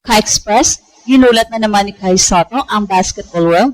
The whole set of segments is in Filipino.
Ka-Express, ginulat na naman ni Kai Sotto ang basketball world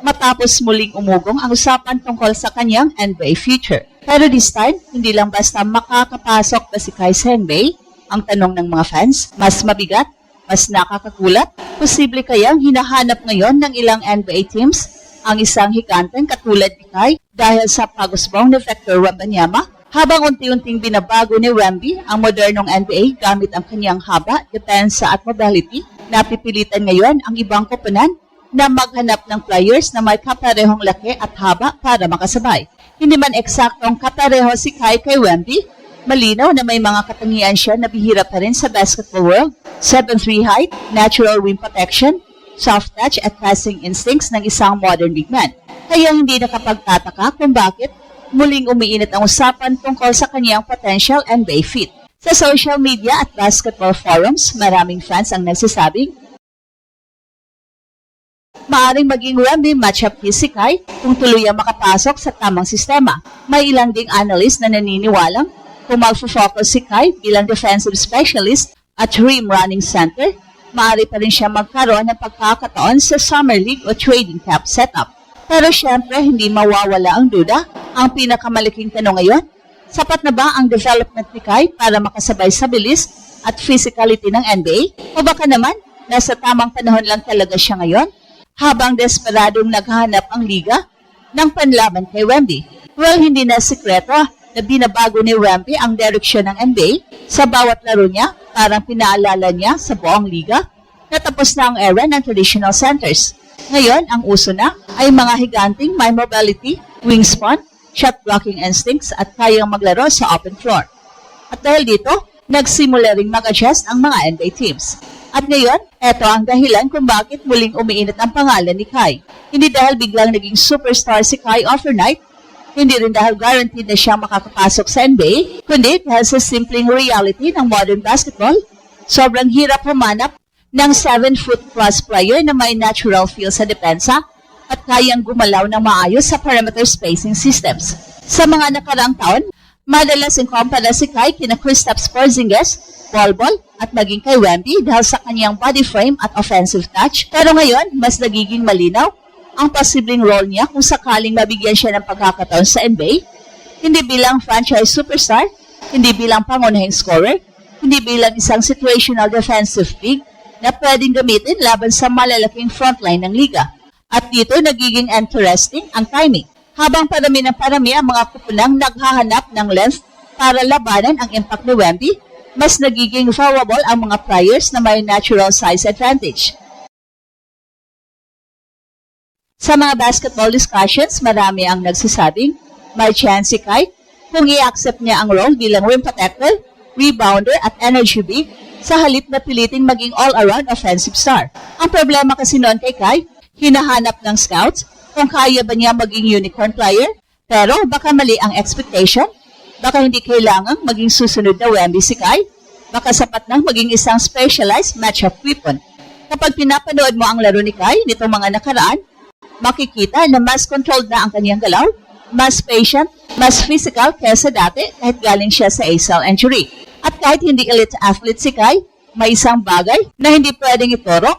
matapos muling umugong ang usapan tungkol sa kanyang NBA future. Pero this time, hindi lang basta makakapasok ba si Kai sa NBA, ang tanong ng mga fans, mas mabigat, mas nakakagulat, posible kayang hinahanap ngayon ng ilang NBA teams ang isang higanteng katulad ni Kai dahil sa pag-usbong ni Victor Wembanyama, habang unti-unting binabago ni Wemby ang modernong NBA gamit ang kanyang haba, depensa at mobility, napipilitan ngayon ang ibang koponan na maghanap ng players na may kaparehong laki at haba para makasabay. Hindi man eksaktong kapareho si Kai kay Wemby, malinaw na may mga katangian siya na bihira pa rin sa basketball world. 7'3" height, natural rim protection, soft touch at passing instincts ng isang modern big man. Kaya hindi nakapagtataka kung bakit muling umiinit ang usapan tungkol sa kanyang potential NBA fit. Sa social media at basketball forums, maraming fans ang nagsasabing maaring maging Wemby matchup kay si Kai kung tuluyang makapasok sa tamang sistema. May ilang ding analyst na naniniwalang kung mag-focus si Kai bilang defensive specialist at rim running center, maaari pa rin siya magkaroon ng pagkakataon sa Summer League o Trading Camp setup. Pero syempre, hindi mawawala ang duda. Ang pinakamalaking tanong ngayon, sapat na ba ang development ni Kai para makasabay sa bilis at physicality ng NBA? O baka naman, nasa tamang panahon lang talaga siya ngayon? Habang desperadong naghahanap ang liga ng panlaban kay Wemby. Well, hindi na sikreto na binabago ni Wemby ang direksyon ng NBA sa bawat laro niya, parang pinaalala niya sa buong liga na tapos na ang era ng traditional centers. Ngayon, ang uso na ay mga higanting may mobility, wingspan, shot blocking instincts at kayang maglaro sa open floor. At dahil dito, nagsimula ring mag-adjust ang mga NBA teams. At ngayon, eto ang dahilan kung bakit muling umiinit ang pangalan ni Kai. Hindi dahil biglang naging superstar si Kai overnight, hindi rin dahil guaranteed na siya makakapasok sa NBA, kundi dahil sa simpleng reality ng modern basketball. Sobrang hirap humanap ng 7-foot plus player na may natural feel sa depensa at kayang gumalaw ng maayos sa perimeter spacing systems. Sa mga nakaraang taon, madalas ikumpara si Kai kina Kristaps Porzingis, Bol at maging kay Wemby dahil sa kanyang body frame at offensive touch. Pero ngayon, mas nagiging malinaw ang posibleng role niya kung sakaling mabigyan siya ng pagkakataon sa NBA. Hindi bilang franchise superstar, hindi bilang pangunahing scorer, hindi bilang isang situational defensive big na pwedeng gamitin laban sa malalaking frontline ng liga. At dito nagiging interesting ang timing. Habang parami ng parami ang mga kupunang naghahanap ng length para labanan ang impact ni Wemby, mas nagiging favorable ang mga players na may natural size advantage. Sa mga basketball discussions, marami ang nagsasabing may chance si Kai kung i-accept niya ang role bilang rim protector, rebounder at energy big sa halip na piliting maging all-around offensive star. Ang problema kasi noon kay Kai, hinahanap ng scouts kung kaya ba niya maging unicorn player, pero baka mali ang expectation. Baka hindi kailangang maging susunod na Wemby si Kai. Baka sapat nang maging isang specialized matchup weapon. Kapag pinapanood mo ang laro ni Kai nitong mga nakaraan, makikita na mas controlled na ang kanyang galaw, mas patient, mas physical kaysa dati kahit galing siya sa ACL injury. At kahit hindi elite athlete si Kai, may isang bagay na hindi pwedeng ituro.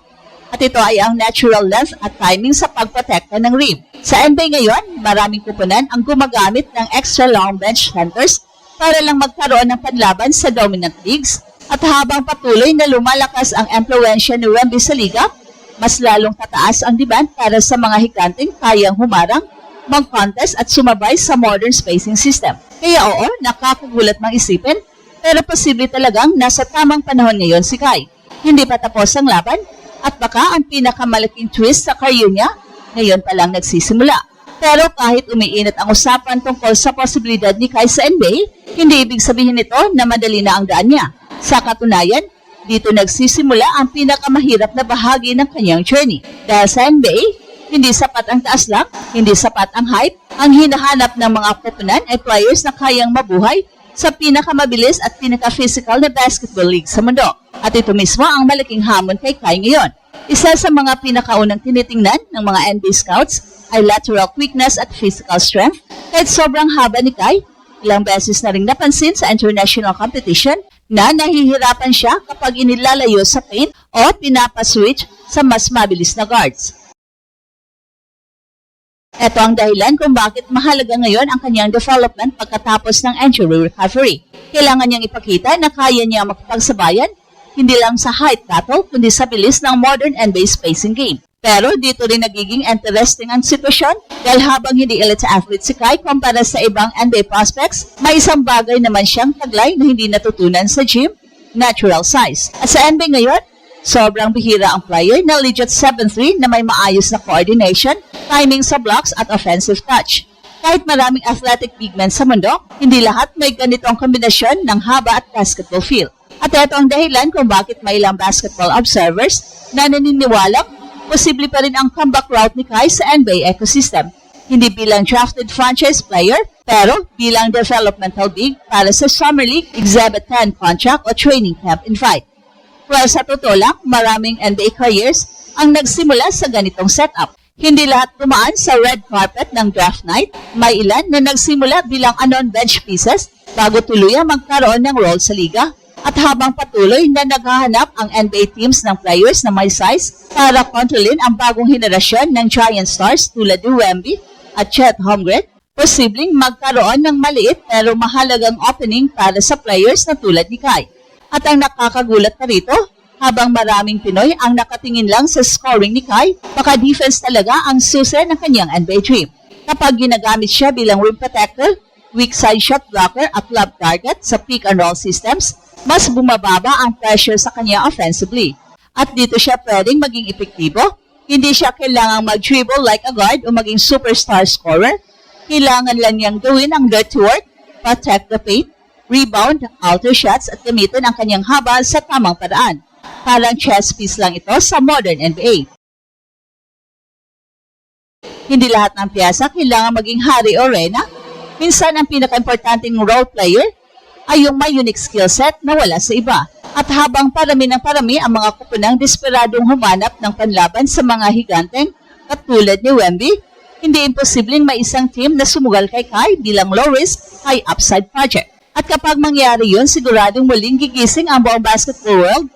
At ito ay ang natural length at timing sa pagprotekta ng rim. Sa NBA ngayon, maraming kupunan ang gumagamit ng extra long bench centers para lang magkaroon ng panlaban sa dominant leagues. At habang patuloy na lumalakas ang impluwensya ni Wemby sa liga, mas lalong tataas ang demand para sa mga higanting kayang humarang, mag-contest at sumabay sa modern spacing system. Kaya oo, nakakagulat mang isipin, pero posible talagang nasa tamang panahon ngayon si Kai. Hindi pa tapos ang laban, at baka ang pinakamalaking twist sa career niya, ngayon pa lang nagsisimula. Pero kahit umiinit ang usapan tungkol sa posibilidad ni Kai sa NBA, hindi ibig sabihin nito na madali na ang daan niya. Sa katunayan, dito nagsisimula ang pinakamahirap na bahagi ng kanyang journey. Dahil sa NBA, hindi sapat ang taas lang, hindi sapat ang hype. Ang hinahanap ng mga koponan ay players na kayang mabuhay sa pinakamabilis at pinaka-physical na basketball league sa mundo. At ito mismo ang malaking hamon kay Kai ngayon. Isa sa mga pinakaunang tinitingnan ng mga NBA scouts ay lateral quickness at physical strength. Kahit sobrang haba ni Kai, ilang beses na rin napansin sa international competition na nahihirapan siya kapag inilalayo sa paint o pinapaswitch sa mas mabilis na guards. Ito ang dahilan kung bakit mahalaga ngayon ang kanyang development pagkatapos ng injury recovery. Kailangan niyang ipakita na kaya niya makipagsabayan hindi lang sa height battle kundi sa bilis ng modern NBA spacing game. Pero dito rin nagiging interesting ang sitwasyon dahil habang hindi elite athlete si Kai kumpara sa ibang NBA prospects, may isang bagay naman siyang taglay na hindi natutunan sa gym, natural size. At sa NBA ngayon, sobrang bihira ang player na legit 7'3" na may maayos na coordination, timing sa blocks at offensive touch. Kahit maraming athletic big men sa mundo, hindi lahat may ganitong kombinasyon ng haba at basketball feel. At ito ang dahilan kung bakit may ilang basketball observers na naniniwalang posible pa rin ang comeback route ni Kai sa NBA ecosystem. Hindi bilang drafted franchise player, pero bilang developmental big para sa Summer League Exhibit 10 contract o training camp invite. Well, sa totoo lang, maraming NBA careers ang nagsimula sa ganitong setup. Hindi lahat tumaan sa red carpet ng draft night. May ilan na nagsimula bilang unknown bench pieces bago tuluyang magkaroon ng role sa liga. At habang patuloy na naghahanap ang NBA teams ng players na may size para kontrolin ang bagong henerasyon ng giant stars tulad ni Wemby at Chet Holmgren, posibleng magkaroon ng maliit pero mahalagang opening para sa players na tulad ni Kai. At ang nakakagulat na rito, habang maraming Pinoy ang nakatingin lang sa scoring ni Kai, baka defense talaga ang susi ng kanyang NBA dream. Kapag ginagamit siya bilang rim protector, weak side shot blocker at lob target sa pick and roll systems, mas bumababa ang pressure sa kanya offensively. At dito siya pwedeng maging epektibo. Hindi siya kailangang mag-dribble like a guard o maging superstar scorer. Kailangan lang niyang gawin ang dirty work, protect the paint, rebound, alter shots at gamitin ang kanyang haba sa tamang paraan. Parang chess piece lang ito sa modern NBA. Hindi lahat ng piyesa kailangan maging hari o reyna. Minsan ang pinaka-importanting role player ay yung may unique skill set na wala sa iba. At habang parami ng parami ang mga kupunang desperadong humanap ng panlaban sa mga higanteng katulad ni Wemby, hindi imposibleng may isang team na sumugal kay Kai bilang low-risk, high-upside project. At kapag mangyari yun, siguradong muling gigising ang buong basketball world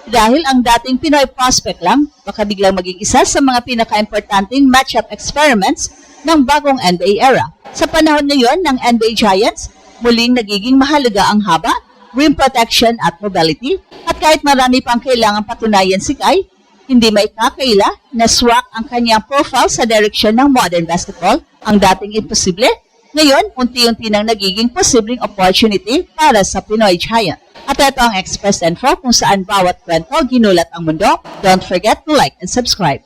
dahil ang dating Pinoy prospect lang, baka biglang maging isa sa mga pinaka-importanting matchup experiments ng bagong NBA era. Sa panahon ngayon ng NBA Giants, muling nagiging mahalaga ang haba, rim protection at mobility. At kahit marami pang kailangan patunayan si Kai, hindi may kakaila na swak ang kanyang profile sa direksyon ng modern basketball. Ang dating imposible, ngayon unti-unti nang nagiging posibleng opportunity para sa Pinoy Giant. At ito ang Express Info kung saan bawat kwento ginulat ang mundo. Don't forget to like and subscribe.